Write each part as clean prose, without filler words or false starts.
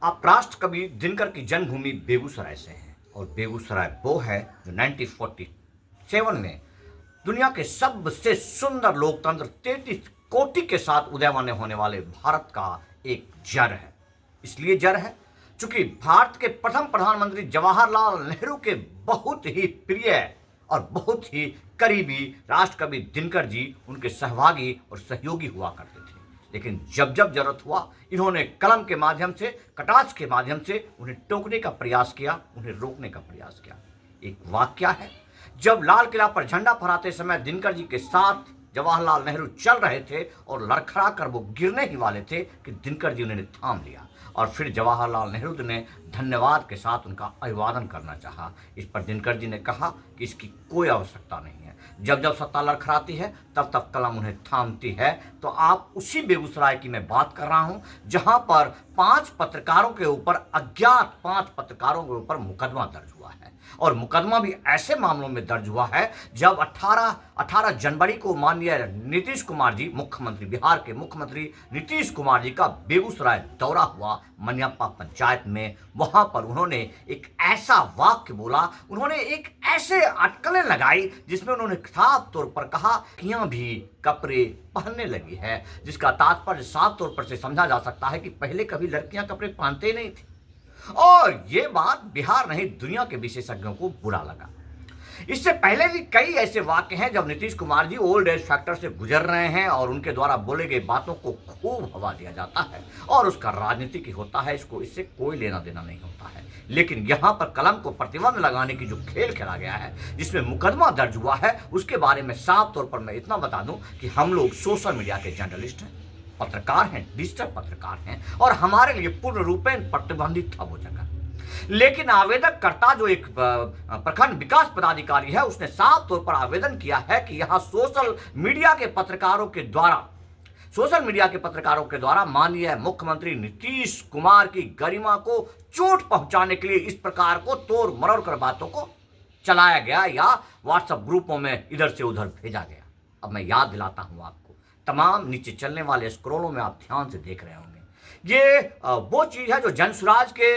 आप राष्ट्र कवि दिनकर की जन्मभूमि बेगूसराय से हैं और बेगूसराय वो है जो 1947 में दुनिया के सबसे सुंदर लोकतंत्र 33 कोटि के साथ उदयमान होने वाले भारत का एक जड़ है। इसलिए जड़ है चूंकि भारत के प्रथम प्रधानमंत्री जवाहरलाल नेहरू के बहुत ही प्रिय और बहुत ही करीबी राष्ट्र कवि दिनकर जी उनके सहभागी और सहयोगी हुआ करते थे। लेकिन जब जब जरूरत हुआ इन्होंने कलम के माध्यम से, कटाक्ष के माध्यम से उन्हें टोकने का प्रयास किया, उन्हें रोकने का प्रयास किया। एक वाक्य है, जब लाल किला पर झंडा फहराते समय दिनकर जी के साथ जवाहरलाल नेहरू चल रहे थे और लड़खड़ा कर वो गिरने ही वाले थे कि दिनकर जी उन्हें थाम लिया और फिर जवाहरलाल नेहरू ने धन्यवाद के साथ उनका अभिवादन करना चाहा। इस पर दिनकर जी ने कहा कि इसकी कोई आवश्यकता नहीं है, जब जब सत्ता लड़खड़ाती है तब तब कलम उन्हें थामती है। तो आप उसी बेगूसराय की मैं बात कर रहा हूं जहां पर 5 पत्रकारों के ऊपर, अज्ञात 5 पत्रकारों के ऊपर मुकदमा दर्ज हुआ है और मुकदमा भी ऐसे मामलों में दर्ज हुआ है जब 18 जनवरी को माननीय नीतीश कुमार जी, मुख्यमंत्री, बिहार के मुख्यमंत्री नीतीश कुमार जी का बेगूसराय दौरा हुआ मनियप्पा पंचायत में। वहां पर उन्होंने एक ऐसा वाक्य बोला, उन्होंने एक ऐसे अटकलें लगाई जिसमें उन्होंने साफ तौर पर कहा कि यहां भी कपड़े पहनने लगी है, जिसका तात्पर्य साफ तौर पर से समझा जा सकता है कि पहले कभी लड़कियां कपड़े पहनते नहीं थी। और ये बात बिहार नहीं दुनिया के विशेषज्ञों को बुरा लगा। इससे पहले भी कई ऐसे वाक्य हैं जब Nitish Kumar ji old age factor से गुजर रहे हैं और उनके द्वारा बोले गए बातों को खूब हवा दिया जाता है और उसका राजनीति की होता है, इससे कोई लेना देना नहीं होता है। लेकिन यहां पर कलम को प्रतिबंध लगाने की जो खेल खेला गया है, जिसमें मुकदमा दर्ज हुआ है, उसके बारे में साफ तौर पर मैं इतना बता दूं कि हम लोग सोशल मीडिया के जर्नलिस्ट हैं, पत्रकार हैं, डिजिटल पत्रकार हैं और हमारे लिए पूर्ण रूपेण प्रतिबंधित था वो जगह। लेकिन आवेदक करता जो एक प्रखंड विकास पदाधिकारी है, उसने साफ तौर पर आवेदन किया है कि यहां सोशल मीडिया के पत्रकारों के द्वारा माननीय मुख्यमंत्री नीतीश कुमार की गरिमा को चोट पहुंचाने के लिए इस प्रकार को तोड़ मरोड़ कर बातों को चलाया गया या व्हाट्सएप ग्रुपों में इधर से उधर भेजा गया। अब मैं याद दिलाता हूं आपको, तमाम नीचे चलने वाले स्क्रोलों में आप ध्यान से देख रहे होंगे, ये वो चीज है जो जनसुराज के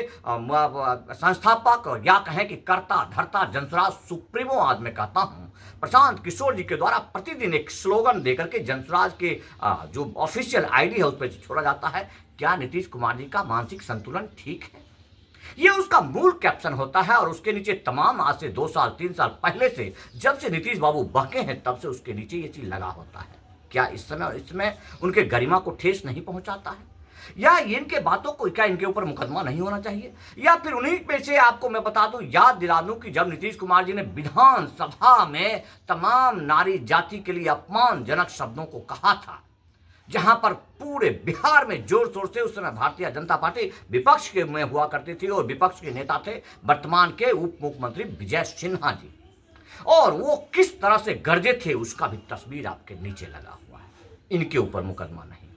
संस्थापक या कहें कि कर्ता धर्ता जनसुराज सुप्रीमो आज मैं कहता हूं प्रशांत किशोर जी के द्वारा प्रतिदिन एक स्लोगन देकर के जनसुराज के जो ऑफिशियल आईडी है उस पर छोड़ा जाता है, क्या नीतीश कुमार जी का मानसिक संतुलन ठीक है? ये उसका मूल कैप्शन होता है और उसके नीचे तमाम आज से 2 साल 3 साल पहले से, जब से नीतीश बाबू बहके हैं तब से उसके नीचे ये चीज लगा होता है। क्या इसमें उनके गरिमा को ठेस नहीं पहुंचाता है? या इनके बातों को, क्या इनके ऊपर मुकदमा नहीं होना चाहिए? या फिर उन्हीं में से आपको मैं बता दूं, याद दिला दूं कि जब नीतीश कुमार जी ने विधानसभा में तमाम नारी जाति के लिए अपमानजनक शब्दों को कहा था, जहां पर पूरे बिहार में जोर शोर से उस समय भारतीय जनता पार्टी विपक्ष के में हुआ करती थी और विपक्ष के नेता थे वर्तमान के उप मुख्यमंत्री विजय सिन्हा जी, और वो किस तरह से गरजे थे उसका भी तस्वीर आपके नीचे लगा हुआ है। इनके ऊपर मुकदमा नहीं हुआ।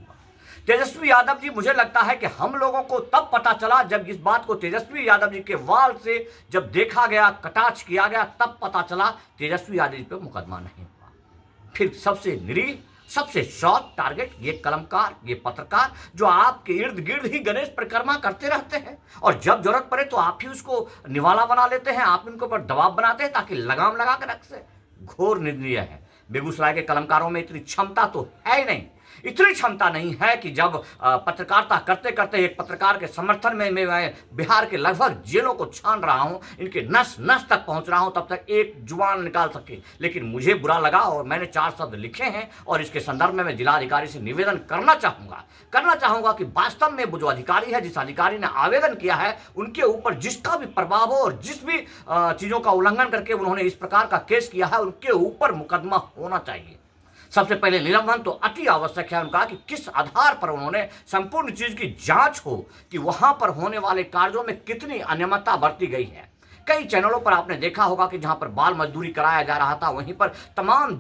तेजस्वी यादव जी, मुझे लगता है कि हम लोगों को तब पता चला जब इस बात को तेजस्वी यादव जी के वाल से जब देखा गया, कटाक्ष किया गया, तब पता चला तेजस्वी यादव जी पर मुकदमा नहीं हुआ। फिर सबसे निरीह, सबसे शॉर्ट टारगेट ये कलमकार, ये पत्रकार जो आपके इर्द गिर्द ही गणेश परिक्रमा करते रहते हैं और जब जरूरत पड़े तो आप ही उसको निवाला बना लेते हैं, आप उनके ऊपर दबाव बनाते हैं ताकि लगाम लगा कर रख से। घोर निंदनीय है। बेगूसराय के कलमकारों में इतनी क्षमता तो है ही नहीं, इतनी क्षमता नहीं है कि जब पत्रकारिता करते करते एक पत्रकार के समर्थन में मैं बिहार के लगभग जेलों को छान रहा हूं, इनके नस नस तक पहुंच रहा हूं, तब तक एक जुबान निकाल सके। लेकिन मुझे बुरा लगा और मैंने 4 शब्द लिखे हैं और इसके संदर्भ में मैं जिलाधिकारी से निवेदन करना चाहूंगा कि वास्तव में वो जो अधिकारी है, जिस अधिकारी ने आवेदन किया है, उनके ऊपर जिसका भी प्रभाव हो और जिस भी चीजों का उल्लंघन करके उन्होंने इस प्रकार का केस किया है, उनके ऊपर मुकदमा होना चाहिए। सबसे पहले निलंबन तो अति आवश्यक है उनका, कि किस आधार पर उन्होंने संपूर्ण चीज की जांच हो कि वहां पर होने वाले कार्यों में कितनी अनियमितता बरती गई है। कई चैनलों पर आपने देखा होगा कि जहां पर बाल मजदूरी कराया जा रहा था, वहीं पर तमाम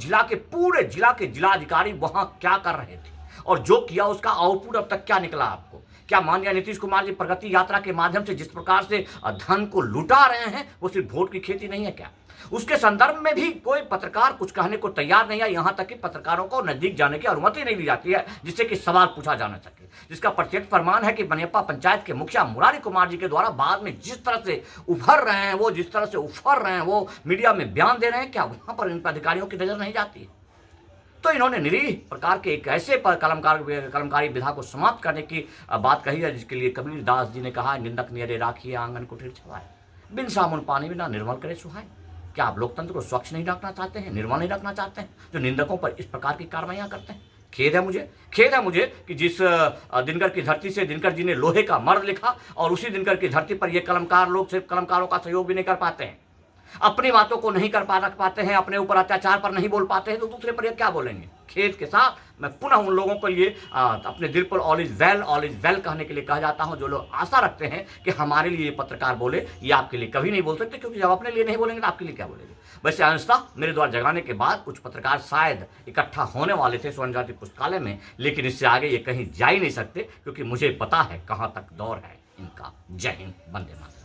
पूरे जिला के जिलाधिकारी वहां क्या कर रहे थे और जो किया उसका आउटपुट अब तक क्या निकला आपको? क्या माननीय नीतीश कुमार जी प्रगति यात्रा के माध्यम से जिस प्रकार से धन को लुटा रहे हैं वो सिर्फ वोट की खेती नहीं है क्या? उसके संदर्भ में भी कोई पत्रकार कुछ कहने को तैयार नहीं है। यहां तक कि पत्रकारों को नजदीक जाने की अनुमति नहीं दी जाती है जिससे कि सवाल पूछा जा न सके, जिसका प्रत्यक्ष प्रमाण है कि बनियापा पंचायत के मुखिया मुरारी कुमार जी के द्वारा बाद में जिस तरह से उभर रहे हैं, वो जिस तरह से उफर रहे हैं, वो मीडिया में बयान दे रहे हैं, क्या वहां पर इन अधिकारियों की नजर नहीं जाती? तो इन्होंने निरीह प्रकार के एक ऐसे कलमकारी विधा को समाप्त करने की बात कही है जिसके लिए कबीर दास जी ने कहा, निंदक नियरे राखिए आंगन कुटीर छवाए, बिन साबुन पानी बिना निर्मल करे सुहाए। क्या आप लोकतंत्र को स्वच्छ नहीं रखना चाहते हैं, निर्मल नहीं रखना चाहते हैं, जो निंदकों पर इस प्रकार की कार्रवाइयां करते हैं? खेद है मुझे कि जिस दिनकर की धरती से दिनकर जी ने लोहे का मर्द लिखा और उसी दिनकर की धरती पर ये कलमकार लोग सिर्फ कलमकारों का सहयोग भी नहीं कर पाते हैं, अपनी बातों को नहीं रख पाते हैं, अपने ऊपर अत्याचार पर नहीं बोल पाते हैं, तो दूसरे पर ये क्या बोलेंगे? खेद के साथ मैं पुनः उन लोगों के लिए अपने दिल पर ऑल इज वेल कहने के लिए कहा जाता हूं, जो लोग आशा रखते हैं कि हमारे लिए पत्रकार बोले, ये आपके लिए कभी नहीं बोल सकते, क्योंकि जब अपने लिए नहीं बोलेंगे तो आपके लिए क्या बोलेंगे? वैसे अंशतः मेरे द्वारा जगाने के बाद कुछ पत्रकार शायद इकट्ठा होने वाले थे स्वर्ण जयंती पुस्तकालय में, लेकिन इससे आगे ये कहीं जा ही नहीं सकते, क्योंकि मुझे पता है कहाँ तक दौर है इनका। जय हिंद, वंदे मातरम।